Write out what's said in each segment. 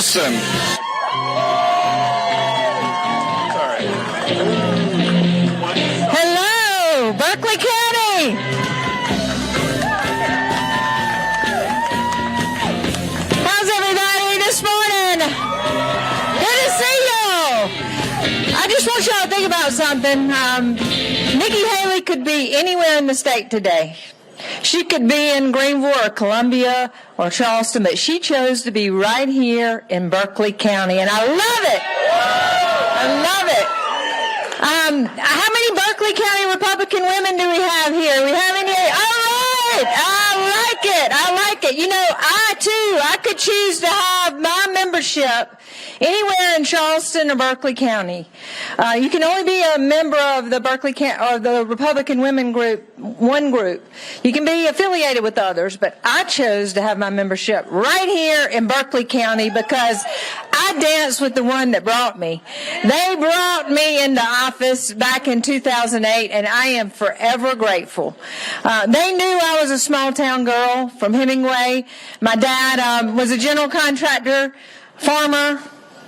Wilson. Hello, Berkeley County. How's everybody this morning? Good to see y'all. I just want y'all to think about something. Nikki Haley could be anywhere in the state today. She could be in Greenville or Columbia or Charleston, but she chose to be right here in Berkeley County, and I love it. I love it. How many Berkeley County Republican women do we have here? We have any? All right. I like it. I like it. You know, I could choose to have my membership anywhere in Charleston or Berkeley County. You can only be a member of the the Republican Women Group, one group. You can be affiliated with others, but I chose to have my membership right here in Berkeley County because I danced with the one that brought me. They brought me into office back in 2008, and I am forever grateful. They knew I was a small town girl from Hemingway. My dad was a general contractor, farmer,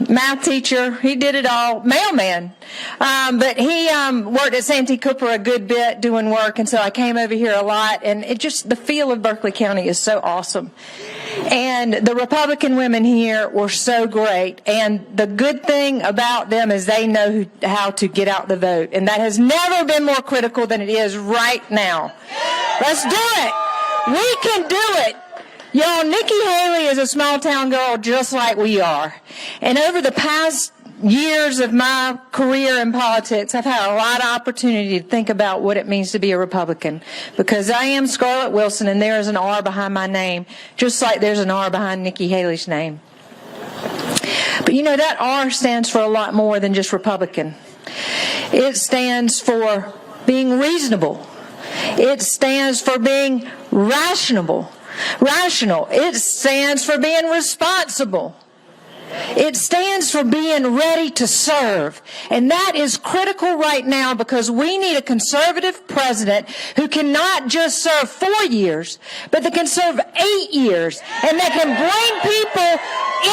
math teacher. He did it all. Mailman. But he worked at Santee Cooper a good bit doing work, and so I came over here a lot. And it just, the feel of Berkeley County is so awesome. And the Republican women here were so great. And the good thing about them is they know how to get out the vote. And that has never been more critical than it is right now. Let's do it. We can do it. Y'all, Nikki Haley is a small town girl just like we are. And over the past years of my career in politics, I've had a lot of opportunity to think about what it means to be a Republican. Because I am Scarlet Wilson, and there is an R behind my name, just like there's an R behind Nikki Haley's name. But you know, that R stands for a lot more than just Republican. It stands for being reasonable. It stands for being rational. It stands for being responsible. It stands for being ready to serve. And that is critical right now because we need a conservative president who can not just serve 4 years, but that can serve 8 years and that can bring people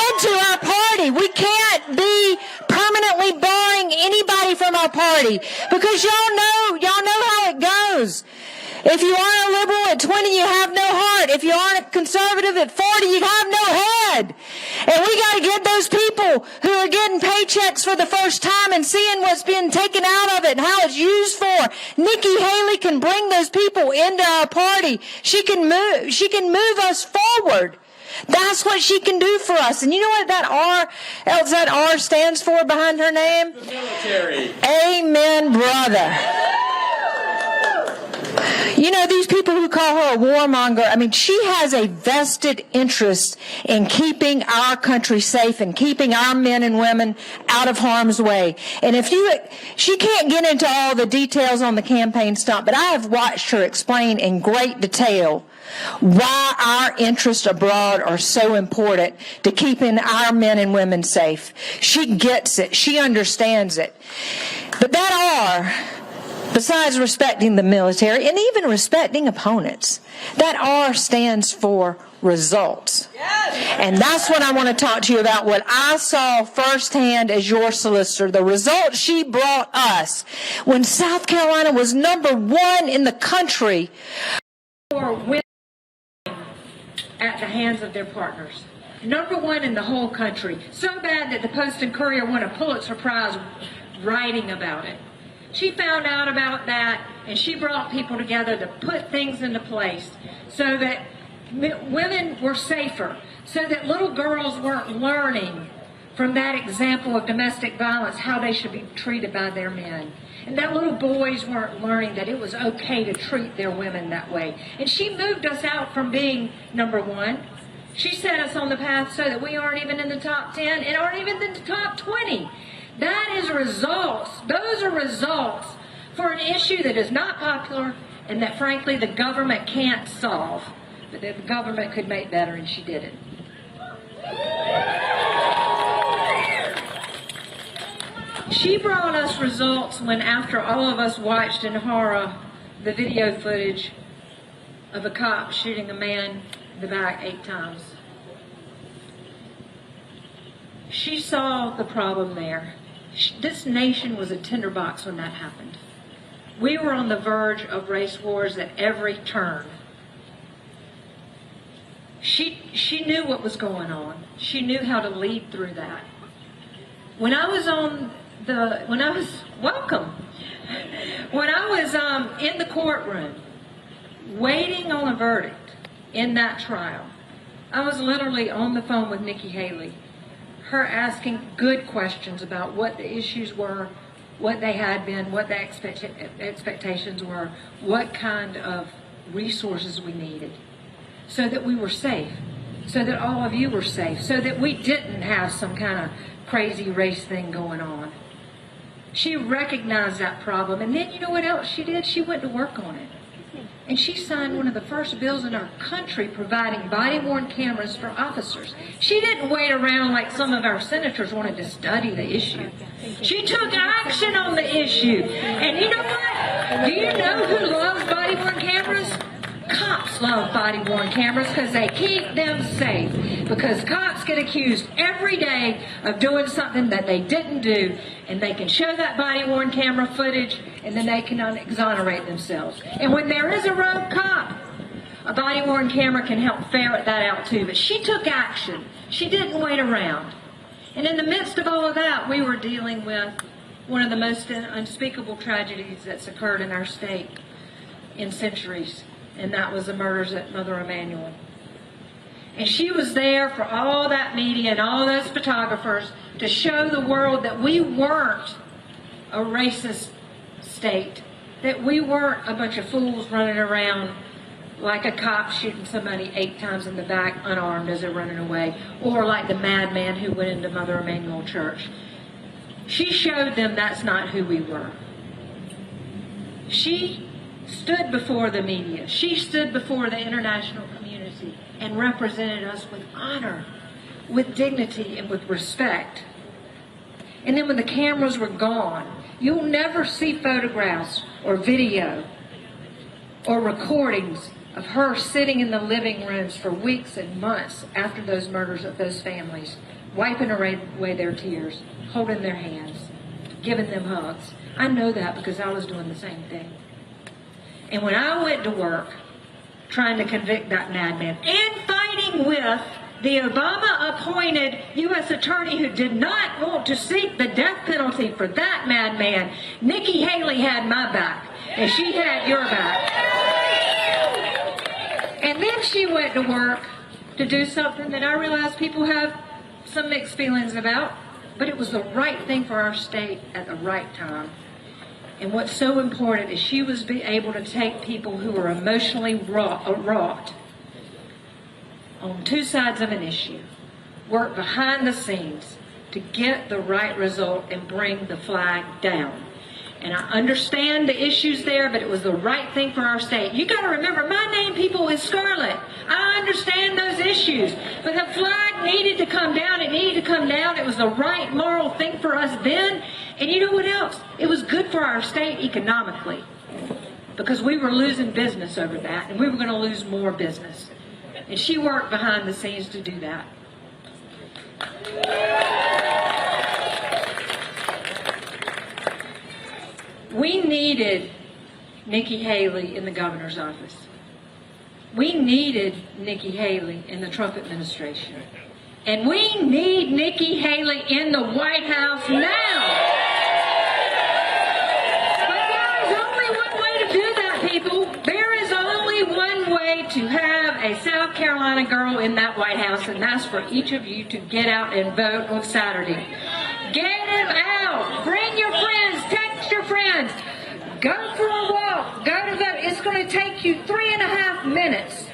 into our party. We can't be permanently barring anybody from our party because y'all know how it goes. If you aren't a liberal at 20, you have no heart. If you aren't a conservative at 40, you have no head. And we got to get those people who are getting paychecks for the first time and seeing what's being taken out of it and how it's used for. Nikki Haley can bring those people into our party. She can move us forward. That's what she can do for us. And you know what that R stands for behind her name? The military. Amen, brother. You know, these people who call her a warmonger, I mean, she has a vested interest in keeping our country safe and keeping our men and women out of harm's way. And she can't get into all the details on the campaign stump, but I have watched her explain in great detail why our interests abroad are so important to keeping our men and women safe. She gets it. She understands it. But that R, besides respecting the military and even respecting opponents, that R stands for results. And that's what I want to talk to you about, what I saw firsthand as your solicitor, the results she brought us when South Carolina was #1 in the country for women at the hands of their partners. #1 in the whole country. So bad that the Post and Courier won a Pulitzer Prize writing about it. She found out about that, and she brought people together to put things into place so that women were safer, so that little girls weren't learning from that example of domestic violence how they should be treated by their men. And that little boys weren't learning that it was okay to treat their women that way. And she moved us out from being #1. She set us on the path so that we aren't even in the top 10 and aren't even in the top 20. That is results. Those are results for an issue that is not popular and that, frankly, the government can't solve. But that the government could make better, and she did it. She brought us results when, after all of us watched in horror the video footage of a cop shooting a man in the back 8 times. She saw the problem there. This nation was a tinderbox when that happened. We were on the verge of race wars at every turn. She knew what was going on. She knew how to lead through that. When I was in the courtroom waiting on a verdict in that trial, I was literally on the phone with Nikki Haley, her asking good questions about what the issues were, what they had been, what the expectations were, what kind of resources we needed, so that we were safe, so that all of you were safe, so that we didn't have some kind of crazy race thing going on. She recognized that problem, and then you know what else she did? She went to work on it. And she signed one of the first bills in our country providing body-worn cameras for officers. She didn't wait around like some of our senators wanted to study the issue. She took action on the issue. And you know what? Do you know who loves body-worn cameras? Cops love body-worn cameras because they keep them safe. Because cops get accused every day of doing something that they didn't do, and they can show that body-worn camera footage, and then they can exonerate themselves. And when there is a rogue cop, a body-worn camera can help ferret that out too. But she took action. She didn't wait around. And in the midst of all of that, we were dealing with one of the most unspeakable tragedies that's occurred in our state in centuries. And that was the murders at Mother Emanuel. And she was there for all that media and all those photographers to show the world that we weren't a racist state, that we weren't a bunch of fools running around like a cop shooting somebody 8 times in the back unarmed as they're running away, or like the madman who went into Mother Emanuel Church. She showed them that's not who we were. She stood before the media. She stood before the international community and represented us with honor, with dignity, and with respect. And then when the cameras were gone, you'll never see photographs or video or recordings of her sitting in the living rooms for weeks and months after those murders of those families, wiping away their tears, holding their hands, giving them hugs. I know that because I was doing the same thing. And when I went to work trying to convict that madman and fighting with the Obama-appointed U.S. attorney who did not want to seek the death penalty for that madman, Nikki Haley had my back, and she had your back. And then she went to work to do something that I realize people have some mixed feelings about, but it was the right thing for our state at the right time. And what's so important is she was able to take people who were emotionally wrought on two sides of an issue, work behind the scenes to get the right result and bring the flag down. And I understand the issues there, but it was the right thing for our state. You got to remember, my name, people, is Scarlet. I understand those issues. But the flag needed to come down. It needed to come down. It was the right moral thing for us then. And you know what else? It was good for our state economically, because we were losing business over that, and we were going to lose more business. And she worked behind the scenes to do that. We needed Nikki Haley in the governor's office. We needed Nikki Haley in the Trump administration. And we need Nikki Haley in the White House now. But there is only one way to do that, people. There is only one way to have a South Carolina girl in that White House, and that's for each of you to get out and vote on Saturday. Get them out. Bring your friends. Text your friends. Go for a walk. Go to vote. It's going to take you 3.5 minutes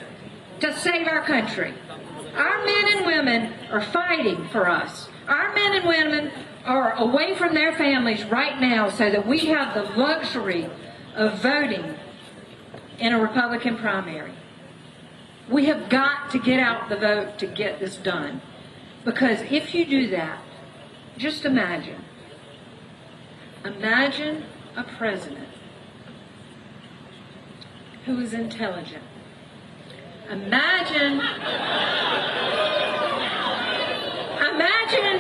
to save our country. Our men and women are fighting for us. Our men and women are away from their families right now so that we have the luxury of voting in a Republican primary. We have got to get out the vote to get this done. Because if you do that, just imagine a president who is intelligent. Imagine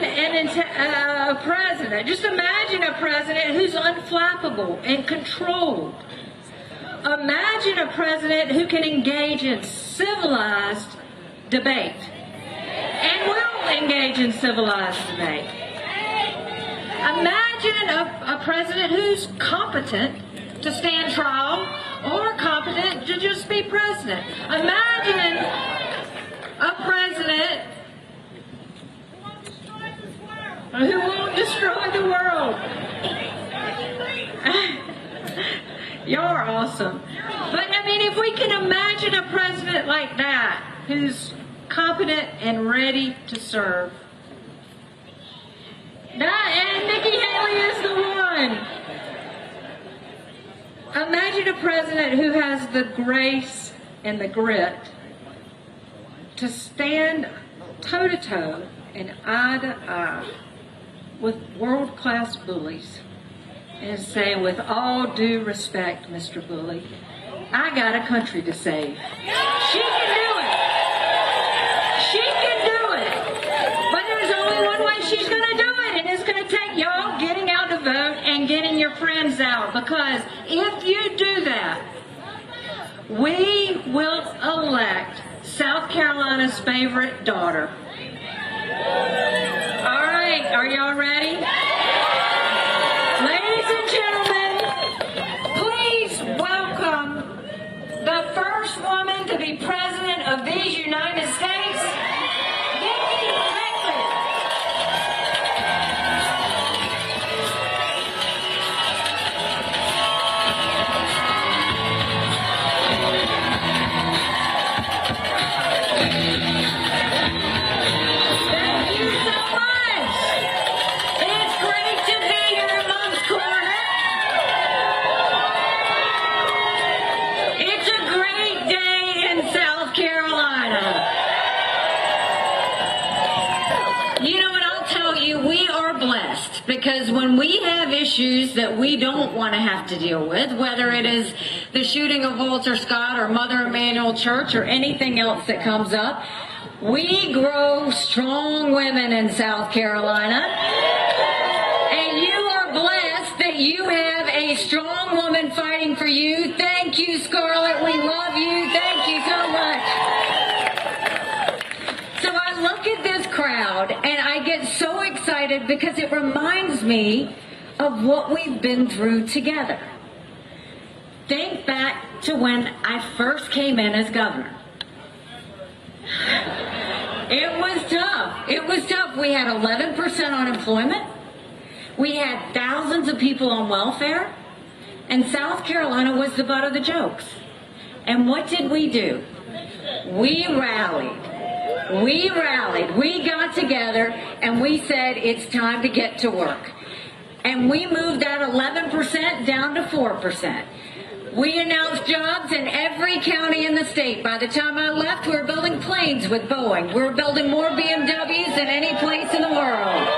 an a president. Just imagine a president who's unflappable and controlled. Imagine a president who can engage in civilized debate and will engage in civilized debate. Imagine a president who's competent to stand trial or competent to just be president. Imagine a president who won't destroy the world. Y'all are awesome. But I mean, if we can imagine a president like that, who's competent and ready to serve. And Nikki Haley is the one. Imagine a president who has the grace and the grit to stand toe-to-toe and eye-to-eye with world-class bullies and say, with all due respect, Mr. Bully, I got a country to save. She can do it. She can do it. But there's only one way she's going to do it, and it's going to take y'all getting out to vote and getting your friends out. Because if you do that, we will elect South Carolina's favorite daughter. All right, are y'all ready? Ladies and gentlemen, please welcome the first woman to be president of these United States, Nikki Haley. Thank you so much. It's great to be here in Moncks Corner. It's a great day in South Carolina. You know what, I'll tell you, we are blessed because when we have issues that we don't want to have to deal with, whether it is the shooting of Walter Scott or Mother Emanuel Church or anything else that comes up, we grow strong women in South Carolina. And you are blessed that you have a strong woman fighting for you. Thank you, Scarlet. We love you. Thank you so much. So I look at this crowd and I get so excited because it reminds me of what we've been through together. Think back to when I first came in as governor. It was tough. It was tough. We had 11% unemployment. We had thousands of people on welfare. And South Carolina was the butt of the jokes. And what did we do? We rallied. We rallied. We got together and we said it's time to get to work. And we moved that 11% down to 4%. We announced jobs in every county in the state. By the time I left, we were building planes with Boeing. We were building more BMWs than any place in the world.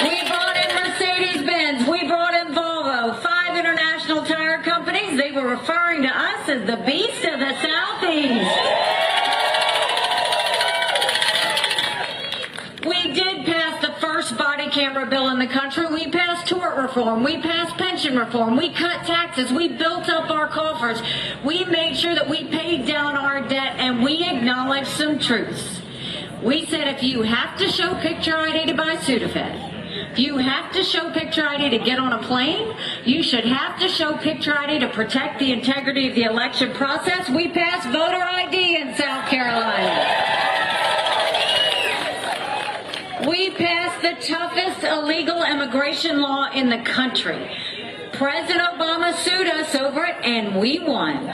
We brought in Mercedes-Benz. We brought in Volvo. 5 international tire companies. They were referring to us as the beast of the Southeast. We did pass the first body camera bill in the country. We passed tort reform. We passed pension reform. We cut taxes. We built up our coffers. We made sure that we paid down our debt, and we acknowledged some truths. We said if you have to show picture ID to buy Sudafed, if you have to show picture ID to get on a plane, you should have to show picture ID to protect the integrity of the election process. We passed voter ID in South Carolina. We passed the toughest illegal immigration law in the country. President Obama sued us over it, and we won.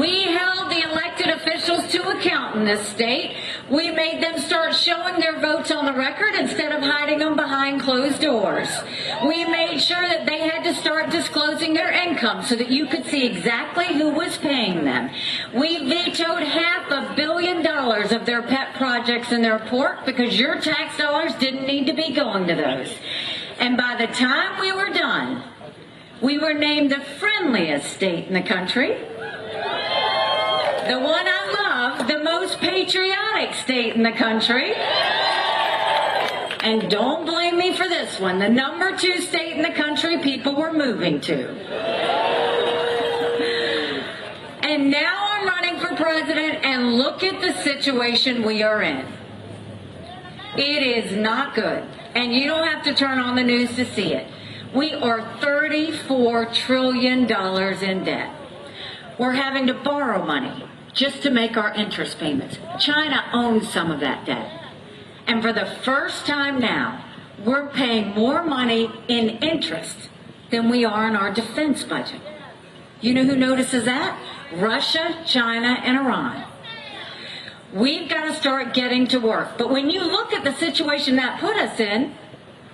We held the elected officials to account in this state. We made them start showing their votes on the record instead of hiding them behind closed doors. We made sure that they had to start disclosing their income so that you could see exactly who was paying them. We vetoed $500 million of their pet projects in their report because your tax dollars didn't need to be going to those. And by the time we were done, we were named the friendliest state in the country, the one I love, the most patriotic state in the country. And don't blame me for this one. The number 2 state in the country people were moving to. And now I'm running for president, and look at the situation we are in. It is not good. And you don't have to turn on the news to see it. We are $34 trillion in debt. We're having to borrow money just to make our interest payments. China owns some of that debt. And for the first time now, we're paying more money in interest than we are in our defense budget. You know who notices that? Russia, China, and Iran. We've got to start getting to work. But when you look at the situation that put us in,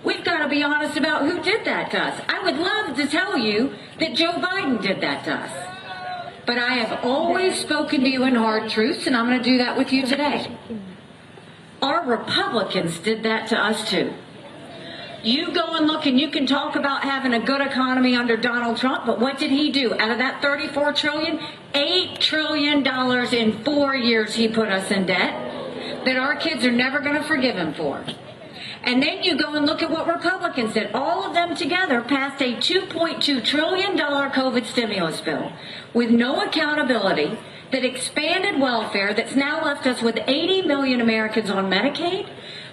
we've got to be honest about who did that to us. I would love to tell you that Joe Biden did that to us. But I have always spoken to you in hard truths, and I'm going to do that with you today. Our Republicans did that to us too. You go and look, and you can talk about having a good economy under Donald Trump, but what did he do? Out of that $34 trillion, $8 trillion in 4 years he put us in debt that our kids are never going to forgive him for. And then you go and look at what Republicans did. All of them together passed a $2.2 trillion COVID stimulus bill with no accountability, that expanded welfare, that's now left us with 80 million Americans on Medicaid,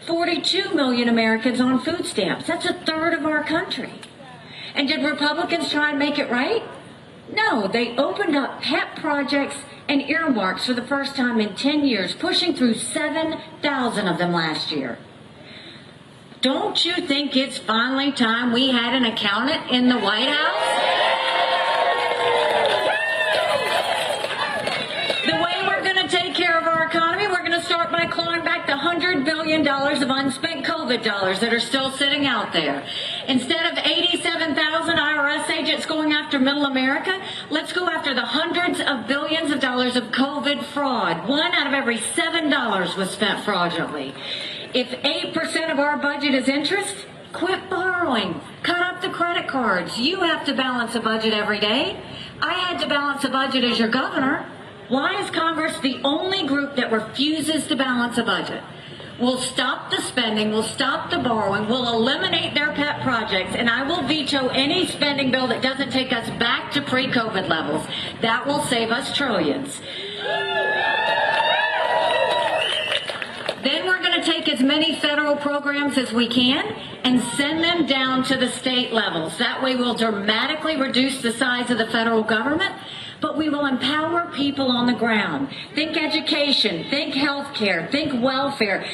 42 million Americans on food stamps. That's a third of our country. And did Republicans try and make it right? No, they opened up pet projects and earmarks for the first time in 10 years, pushing through 7,000 of them last year. Don't you think it's finally time we had an accountant in the White House? Take care of our economy, we're going to start by clawing back the $100 billion of unspent COVID dollars that are still sitting out there. Instead of 87,000 IRS agents going after middle America, let's go after the hundreds of billions of dollars of COVID fraud. 1 out of every $7 was spent fraudulently. If 8% of our budget is interest, quit borrowing. Cut up the credit cards. You have to balance a budget every day. I had to balance a budget as your governor. Why is Congress the only group that refuses to balance a budget? We'll stop the spending, we'll stop the borrowing, we'll eliminate their pet projects, and I will veto any spending bill that doesn't take us back to pre-COVID levels. That will save us trillions. Then we're going to take as many federal programs as we can and send them down to the state levels. That way we'll dramatically reduce the size of the federal government, but we will empower people on the ground. Think education, think health care, think welfare,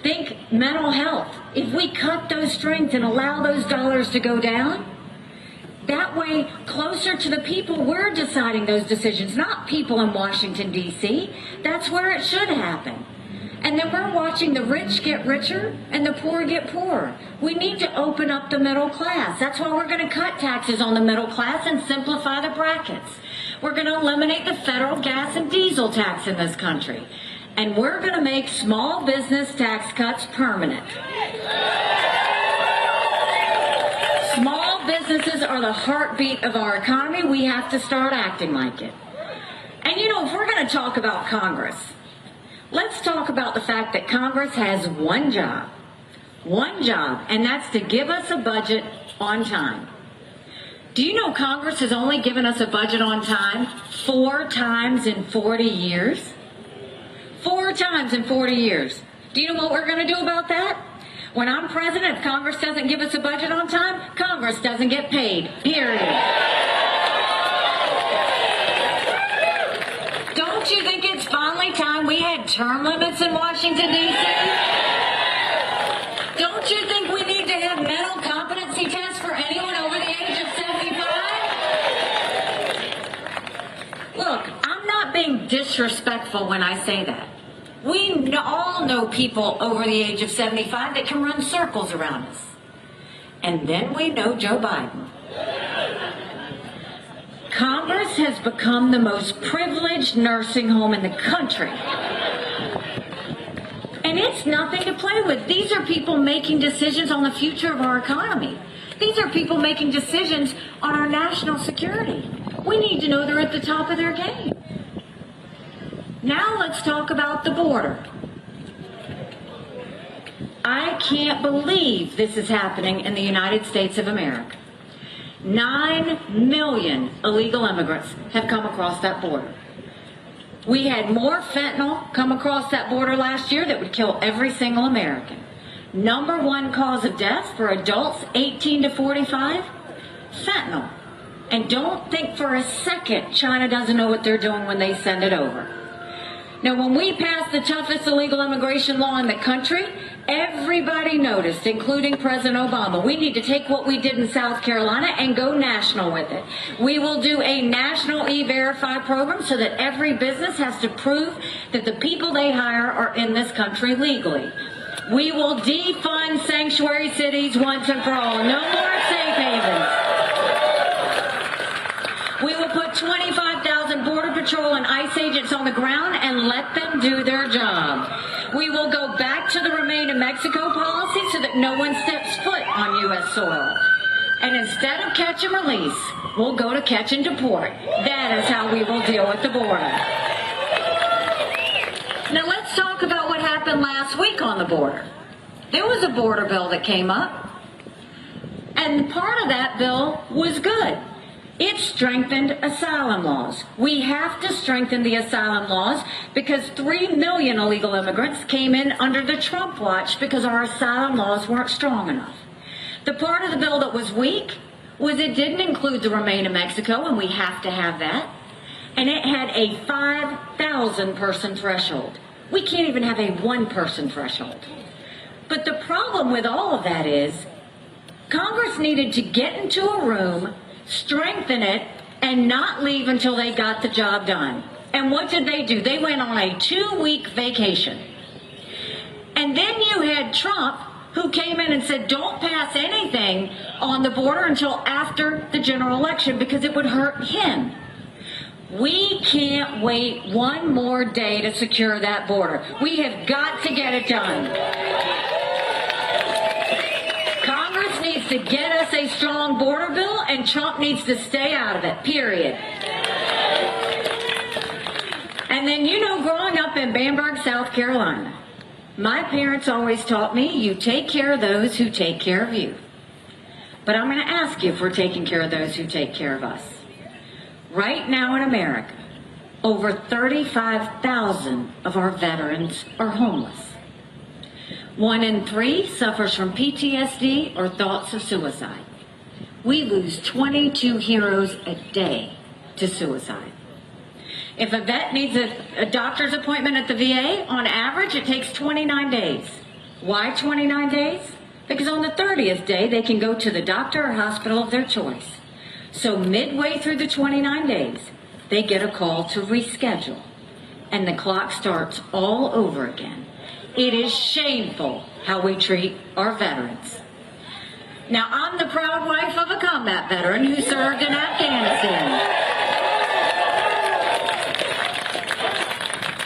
think mental health. If we cut those strings and allow those dollars to go down, that way, closer to the people, we're deciding those decisions, not people in Washington, D.C. That's where it should happen. And then we're watching the rich get richer and the poor get poorer. We need to open up the middle class. That's why we're going to cut taxes on the middle class and simplify the brackets. We're going to eliminate the federal gas and diesel tax in this country. And we're going to make small business tax cuts permanent. Small businesses are the heartbeat of our economy. We have to start acting like it. And you know, if we're going to talk about Congress, let's talk about the fact that Congress has one job, and that's to give us a budget on time. Do you know Congress has only given us a budget on time 4 times in 40 years? 4 times in 40 years. Do you know what we're going to do about that? When I'm president, if Congress doesn't give us a budget on time, Congress doesn't get paid, period. Don't you think it's finally time we had term limits in Washington, D.C.? Don't you think we need to have mental competency tests for anyone over the age of 75? Look, I'm not being disrespectful when I say that. We all know people over the age of 75 that can run circles around us. And then we know Joe Biden. Congress has become the most privileged nursing home in the country. And it's nothing to play with. These are people making decisions on the future of our economy. These are people making decisions on our national security. We need to know they're at the top of their game. Now let's talk about the border. I can't believe this is happening in the United States of America. 9 million illegal immigrants have come across that border. We had more fentanyl come across that border last year that would kill every single American. Number one cause of death for adults 18 to 45, fentanyl. And don't think for a second China doesn't know what they're doing when they send it over. Now, when we passed the toughest illegal immigration law in the country, everybody noticed, including President Obama. We need to take what we did in South Carolina and go national with it. We will do a national E-Verify program so that every business has to prove that the people they hire are in this country legally. We will defund sanctuary cities once and for all. No more safe havens. We will put 25,000 Border Patrol and ICE agents on the ground and let them do their job. We will go back to the Remain in Mexico policy so that no one steps foot on U.S. soil. And instead of catch and release, we'll go to catch and deport. That is how we will deal with the border. Now let's talk about what happened last week on the border. There was a border bill that came up, and part of that bill was good. It strengthened asylum laws. We have to strengthen the asylum laws because 3 million illegal immigrants came in under the Trump watch because our asylum laws weren't strong enough. The part of the bill that was weak was it didn't include the Remain in Mexico, and we have to have that. And it had a 5,000 person threshold. We can't even have a 1 person threshold. But the problem with all of that is Congress needed to get into a room, strengthen it, and not leave until they got the job done. And what did they do? They went on a 2-week vacation. And then you had Trump, who came in and said, don't pass anything on the border until after the general election because it would hurt him. We can't wait 1 more day to secure that border. We have got to get it done. Congress needs to get us a strong border bill, and Trump needs to stay out of it, period. And then, growing up in Bamberg, South Carolina, my parents always taught me, you take care of those who take care of you. But I'm going to ask you if we're taking care of those who take care of us. Right now in America, over 35,000 of our veterans are homeless. 1 in 3 suffers from PTSD or thoughts of suicide. We lose 22 heroes a day to suicide. If a vet needs a doctor's appointment at the VA, on average it takes 29 days. Why 29 days? Because on the 30th day they can go to the doctor or hospital of their choice. So midway through the 29 days, they get a call to reschedule, and the clock starts all over again. It is shameful how we treat our veterans. Now, I'm the proud wife of a combat veteran who served in Afghanistan.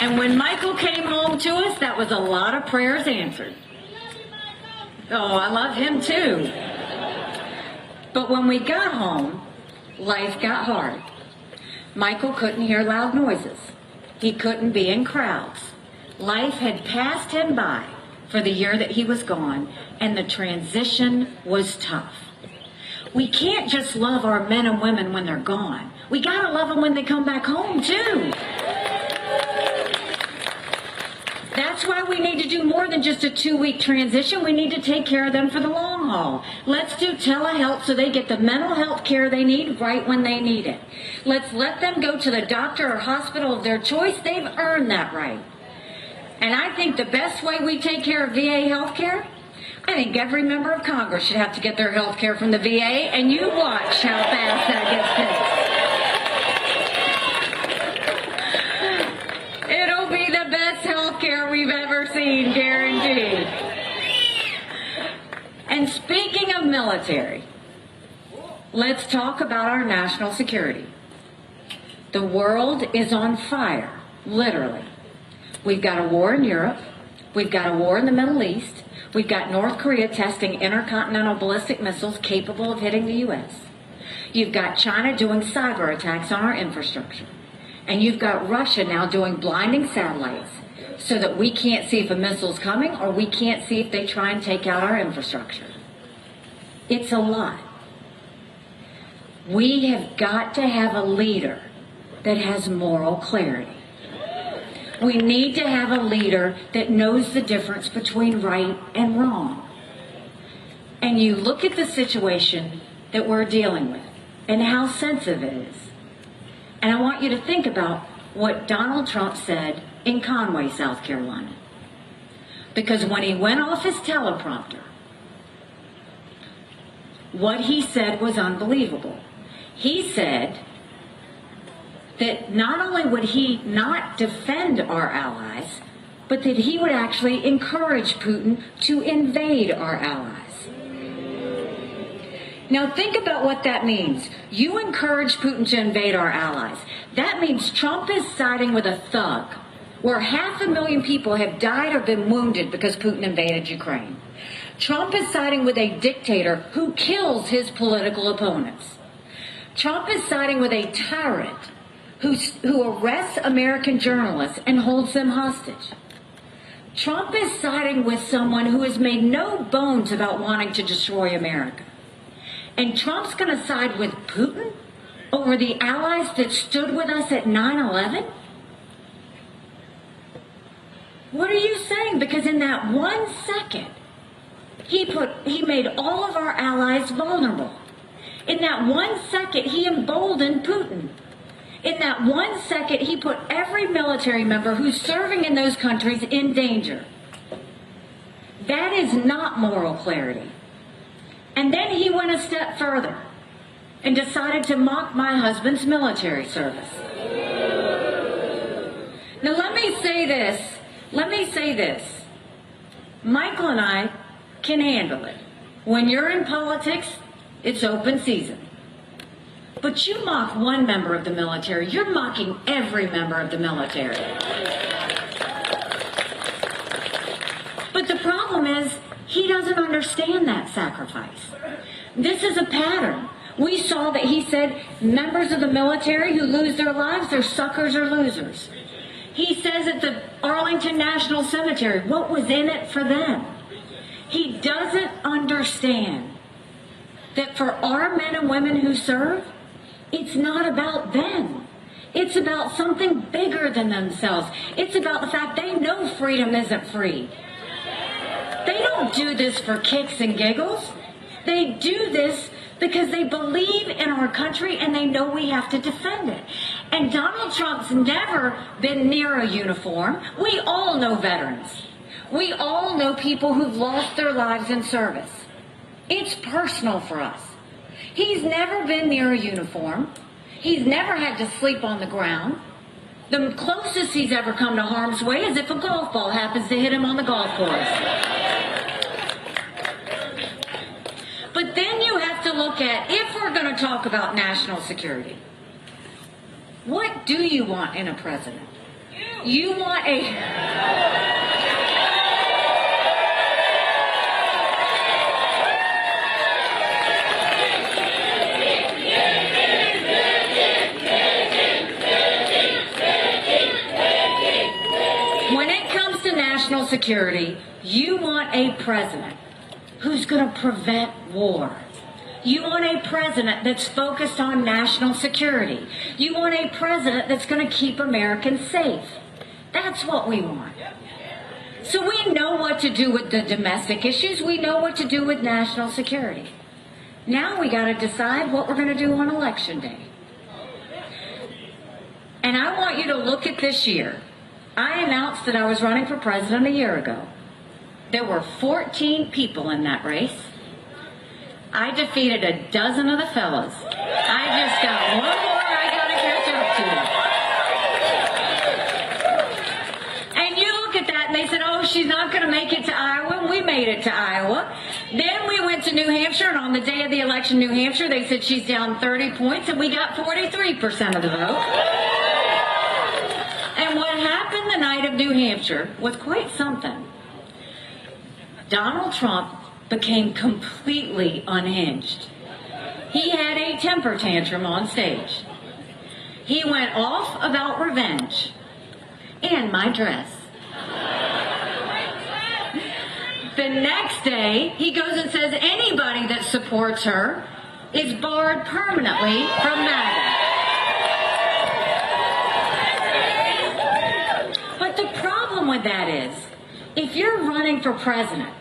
And when Michael came home to us, that was a lot of prayers answered. Oh, I love him too. But when we got home, life got hard. Michael couldn't hear loud noises. He couldn't be in crowds. Life had passed him by for the year that he was gone, and the transition was tough. We can't just love our men and women when they're gone. We gotta love them when they come back home too. That's why we need to do more than just a 2-week transition. We need to take care of them for the long haul. Let's do telehealth so they get the mental health care they need right when they need it. Let's let them go to the doctor or hospital of their choice. They've earned that right. And I think the best way we take care of VA health care, I think every member of Congress should have to get their health care from the VA, and you watch how fast that gets fixed. It'll be the best health care we've ever seen, guaranteed. And speaking of military, let's talk about our national security. The world is on fire, literally. We've got a war in Europe. We've got a war in the Middle East. We've got North Korea testing intercontinental ballistic missiles capable of hitting the U.S. You've got China doing cyber attacks on our infrastructure. And you've got Russia now doing blinding satellites so that we can't see if a missile's coming or we can't see if they try and take out our infrastructure. It's a lot. We have got to have a leader that has moral clarity. We need to have a leader that knows the difference between right and wrong. And you look at the situation that we're dealing with and how sensitive it is. And I want you to think about what Donald Trump said in Conway, South Carolina. Because when he went off his teleprompter, what he said was unbelievable. He said that not only would he not defend our allies, but that he would actually encourage Putin to invade our allies. Now think about what that means. You encourage Putin to invade our allies. That means Trump is siding with a thug, where 500,000 people have died or been wounded because Putin invaded Ukraine. Trump is siding with a dictator who kills his political opponents. Trump is siding with a tyrant who arrests American journalists and holds them hostage. Trump is siding with someone who has made no bones about wanting to destroy America. And Trump's going to side with Putin over the allies that stood with us at 9/11? What are you saying? Because in that 1 second, he made all of our allies vulnerable. In that 1 second, he emboldened Putin. In that 1 second, he put every military member who's serving in those countries in danger. That is not moral clarity. And then he went a step further and decided to mock my husband's military service. Now let me say this. Michael and I can handle it. When you're in politics, it's open season. But you mock one member of the military, you're mocking every member of the military. But the problem is, he doesn't understand that sacrifice. This is a pattern. We saw that he said members of the military who lose their lives, they're suckers or losers. He says at the Arlington National Cemetery, what was in it for them? He doesn't understand that for our men and women who serve, it's not about them. It's about something bigger than themselves. It's about the fact they know freedom isn't free. They don't do this for kicks and giggles. They do this because they believe in our country and they know we have to defend it. And Donald Trump's never been near a uniform. We all know veterans. We all know people who've lost their lives in service. It's personal for us. He's never been near a uniform. He's never had to sleep on the ground. The closest he's ever come to harm's way is if a golf ball happens to hit him on the golf course. But then you have to look at, if we're going to talk about national security, what do you want in a president? You want a... When it comes to national security, you want a president who's going to prevent war. You want a president that's focused on national security. You want a president that's going to keep Americans safe. That's what we want. So we know what to do with the domestic issues. We know what to do with national security. Now we got to decide what we're going to do on Election Day. And I want you to look at this year. I announced that I was running for president a year ago. There were 14 people in that race. I defeated a dozen of the fellas. I just got one more I got to catch up to. And you look at that and they said, oh, she's not going to make it to Iowa. We made it to Iowa. Then we went to New Hampshire, and on the day of the election, New Hampshire, they said she's down 30 points, and we got 43% of the vote. And what happened the night of New Hampshire was quite something. Donald Trump became completely unhinged. He had a temper tantrum on stage. He went off about revenge and my dress. The next day, he goes and says anybody that supports her is barred permanently from MAGA. But the problem with that is, if you're running for president,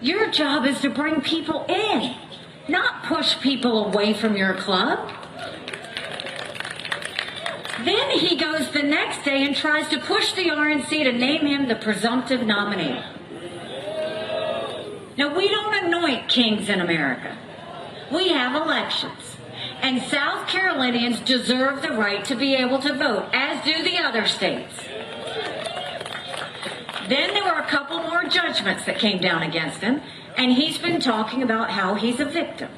your job is to bring people in, not push people away from your club. Then he goes the next day and tries to push the RNC to name him the presumptive nominee. Now, we don't anoint kings in America. We have elections. And South Carolinians deserve the right to be able to vote, as do the other states. Then there were a couple more judgments that came down against him, and he's been talking about how he's a victim.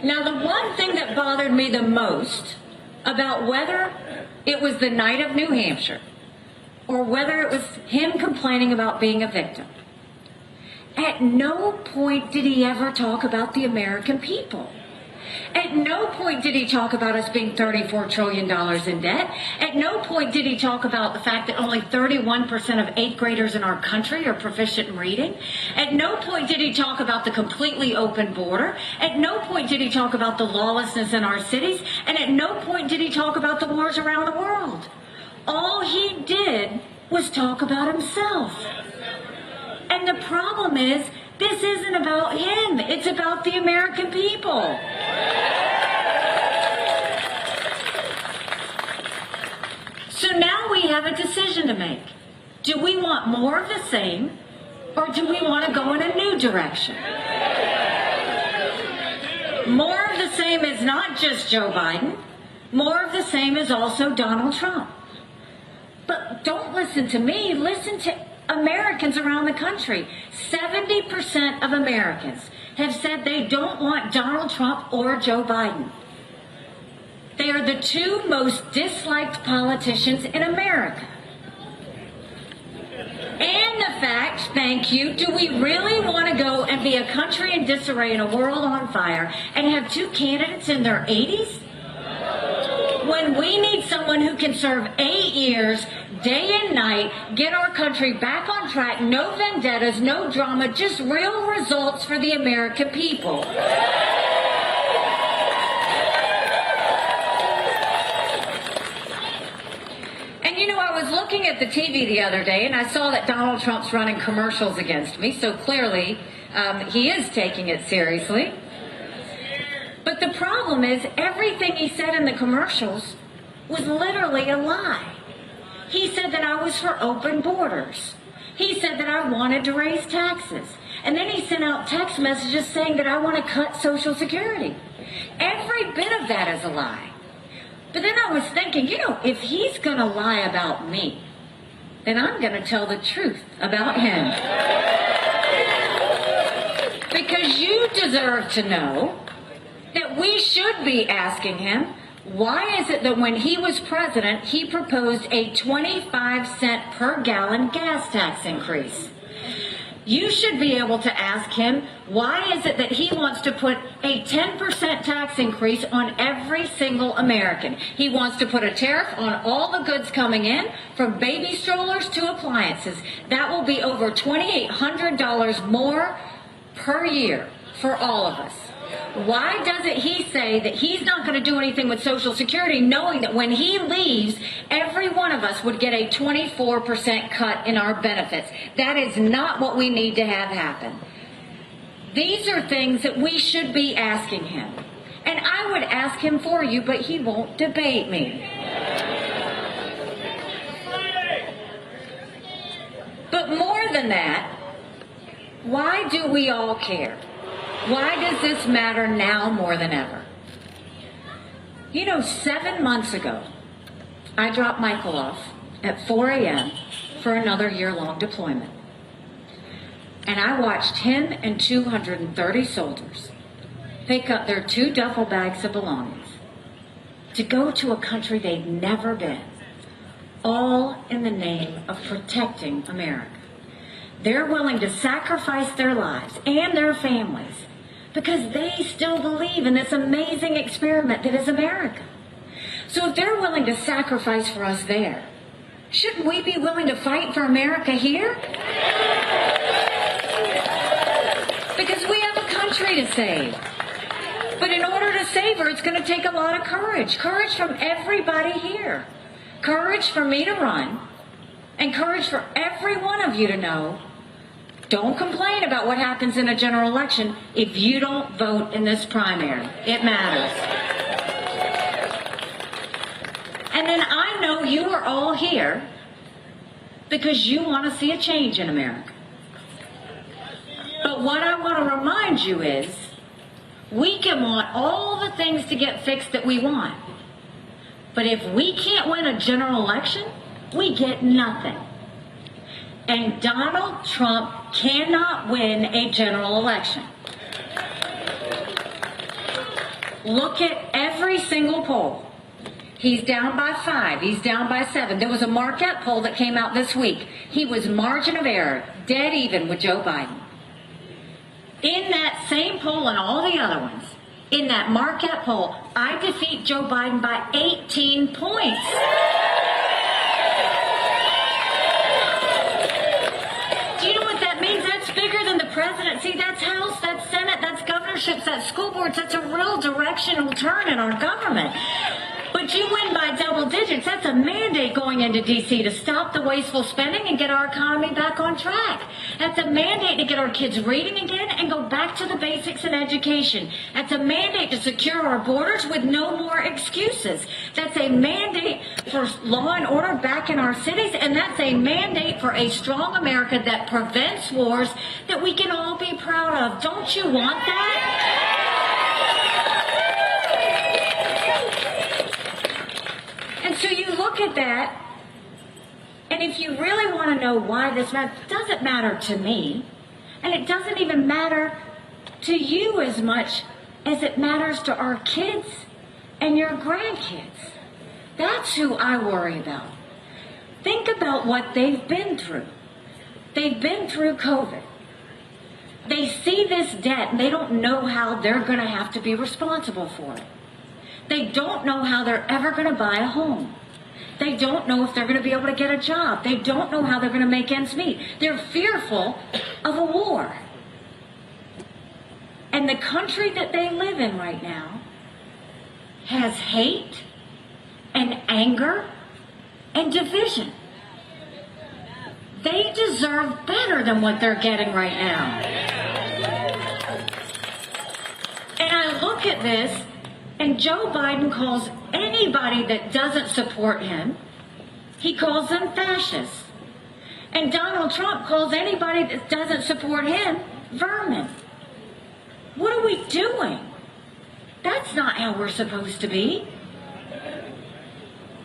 Now, the one thing that bothered me the most about whether it was the night of New Hampshire or whether it was him complaining about being a victim, at no point did he ever talk about the American people. At no point did he talk about us being $34 trillion in debt. At no point did he talk about the fact that only 31% of 8th graders in our country are proficient in reading. At no point did he talk about the completely open border. At no point did he talk about the lawlessness in our cities. And at no point did he talk about the wars around the world. All he did was talk about himself. And the problem is, this isn't about him. It's about the American people. So now we have a decision to make. Do we want more of the same, or do we want to go in a new direction? More of the same is not just Joe Biden. More of the same is also Donald Trump. But don't listen to me. Listen to Americans around the country. 70% of Americans have said they don't want Donald Trump or Joe Biden. They are the two most disliked politicians in America. And the fact, thank you, do we really want to go and be a country in disarray and a world on fire and have two candidates in their 80s? When we need someone who can serve 8 years, day and night, get our country back on track, no vendettas, no drama, just real results for the American people. And you know, I was looking at the TV the other day and I saw that Donald Trump's running commercials against me, so clearly he is taking it seriously. But the problem is, everything he said in the commercials was literally a lie. He said that I was for open borders. He said that I wanted to raise taxes. And then he sent out text messages saying that I want to cut Social Security. Every bit of that is a lie. But then I was thinking, you know, if he's going to lie about me, then I'm going to tell the truth about him. Because you deserve to know that we should be asking him, why is it that when he was president, he proposed a 25-cent per gallon gas tax increase? You should be able to ask him, why is it that he wants to put a 10% tax increase on every single American? He wants to put a tariff on all the goods coming in, from baby strollers to appliances. That will be over $2,800 more per year for all of us. Why doesn't he say that he's not going to do anything with Social Security, knowing that when he leaves, every one of us would get a 24% cut in our benefits? That is not what we need to have happen. These are things that we should be asking him. And I would ask him for you, but he won't debate me. But more than that, why do we all care? Why does this matter now more than ever? You know, 7 months ago, I dropped Michael off at 4 a.m. for another year-long deployment. And I watched him and 230 soldiers pick up their 2 duffel bags of belongings to go to a country they'd never been, all in the name of protecting America. They're willing to sacrifice their lives and their families because they still believe in this amazing experiment that is America. So if they're willing to sacrifice for us there, shouldn't we be willing to fight for America here? Because we have a country to save. But in order to save her, it's going to take a lot of courage. Courage from everybody here. Courage for me to run. And courage for every one of you to know, don't complain about what happens in a general election if you don't vote in this primary. It matters. And then I know you are all here because you want to see a change in America. But what I want to remind you is, we can want all the things to get fixed that we want. But if we can't win a general election, we get nothing. And Donald Trump cannot win a general election. Look at every single poll. He's down by 5. He's down by 7. There was a Marquette poll that came out this week. He was margin of error, dead even with Joe Biden. In that same poll and all the other ones, in that Marquette poll, I defeat Joe Biden by 18 points. Do you know what that means? That's bigger than the presidency. That's House, that's Senate, that's governorships, that's school boards. That's a real directional turn in our government. But you win by double digits. That's a mandate going into D.C. to stop the wasteful spending and get our economy back on track. That's a mandate to get our kids reading again and go back to the basics in education. That's a mandate to secure our borders with no more excuses. That's a mandate for law and order back in our cities, and that's a mandate for a strong America that prevents wars that we can all be proud of. Don't you want that? And so you look at that, and if you really want to know why this matters, it doesn't matter to me, and it doesn't even matter to you as much as it matters to our kids and your grandkids. That's who I worry about. Think about what they've been through. They've been through COVID. They see this debt, and they don't know how they're going to have to be responsible for it. They don't know how they're ever going to buy a home. They don't know if they're going to be able to get a job. They don't know how they're going to make ends meet. They're fearful of a war. And the country that they live in right now has hate and anger and division. They deserve better than what they're getting right now. And I look at this, and Joe Biden calls anybody that doesn't support him, he calls them fascists. And Donald Trump calls anybody that doesn't support him vermin. What are we doing? That's not how we're supposed to be.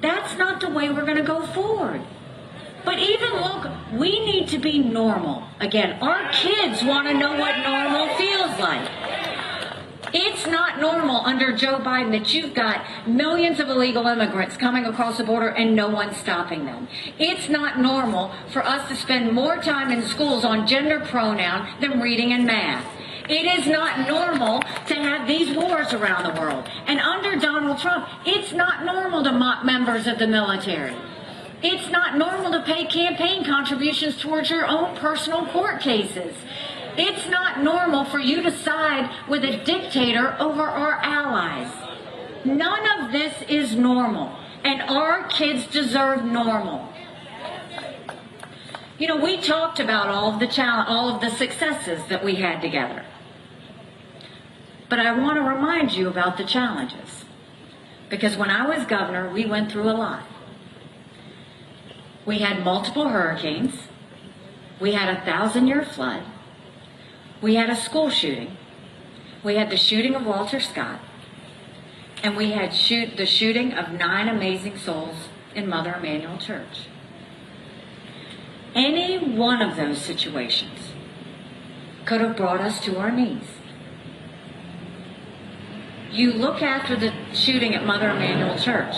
That's not the way we're going to go forward. But even look, we need to be normal. Again, our kids want to know what normal feels like. It's not normal under Joe Biden that you've got millions of illegal immigrants coming across the border and no one's stopping them. It's not normal for us to spend more time in schools on gender pronoun than reading and math. It is not normal to have these wars around the world. And under Donald Trump, it's not normal to mock members of the military. It's not normal to pay campaign contributions towards your own personal court cases. It's not normal for you to side with a dictator over our allies. None of this is normal, and our kids deserve normal. You know, we talked about all of the successes that we had together. But I want to remind you about the challenges. Because when I was governor, we went through a lot. We had multiple hurricanes. We had a 1,000-year flood. We had a school shooting. We had the shooting of Walter Scott. And we had the shooting of 9 amazing souls in Mother Emanuel Church. Any one of those situations could have brought us to our knees. You look after the shooting at Mother Emanuel Church.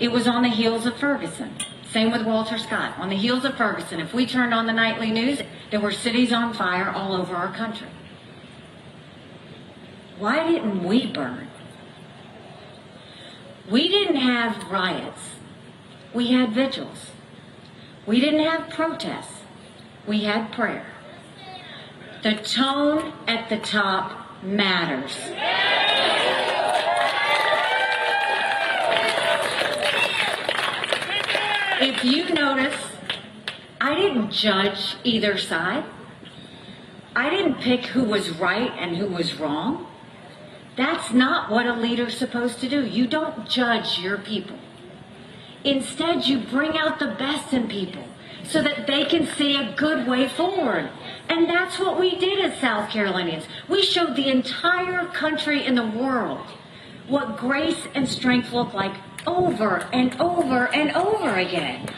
It was on the heels of Ferguson. Same with Walter Scott. On the heels of Ferguson, if we turned on the nightly news, there were cities on fire all over our country. Why didn't we burn? We didn't have riots. We had vigils. We didn't have protests. We had prayer. The tone at the top matters. If you notice, I didn't judge either side. I didn't pick who was right and who was wrong. That's not what a leader's supposed to do. You don't judge your people. Instead, you bring out the best in people so that they can see a good way forward. And that's what we did as South Carolinians. We showed the entire country and the world what grace and strength look like over and over and over again.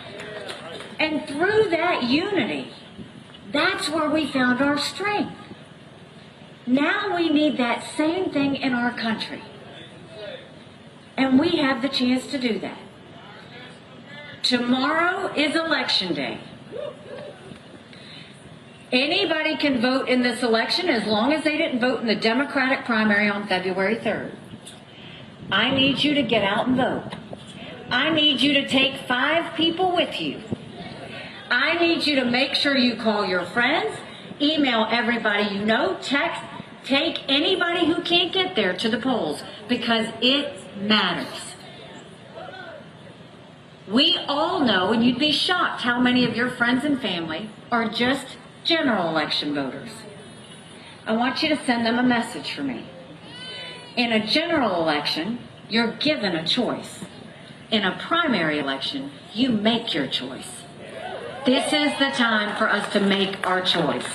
And through that unity, that's where we found our strength. Now we need that same thing in our country. And we have the chance to do that. Tomorrow is election day. Anybody can vote in this election as long as they didn't vote in the Democratic primary on February 3rd. I need you to get out and vote. I need you to take 5 people with you. I need you to make sure you call your friends, email everybody you know, text, take anybody who can't get there to the polls, because it matters. We all know, and you'd be shocked how many of your friends and family are just general election voters. I want you to send them a message for me. In a general election, you're given a choice. In a primary election, you make your choice. This is the time for us to make our choice.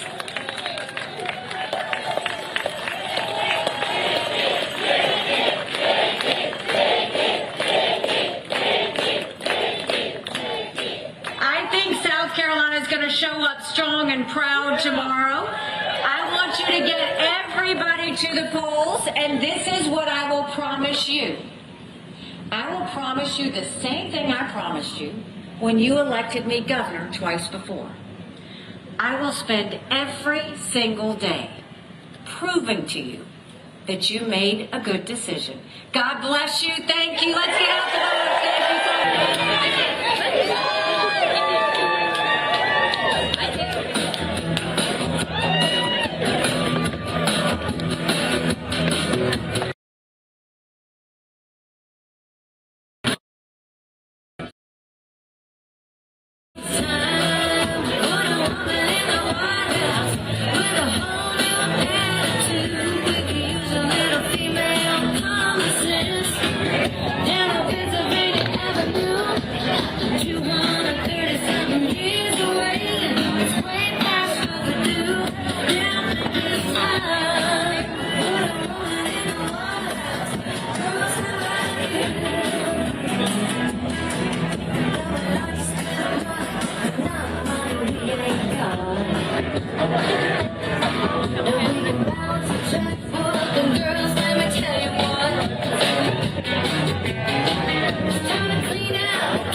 I think South Carolina is going to show up strong and proud tomorrow. I want you to get everybody to the polls, and this is what I will promise you. I will promise you the same thing I promised you when you elected me governor twice before. I will spend every single day proving to you that you made a good decision. God bless you. Thank you. Let's get out the vote. Thank you so much. Clean out,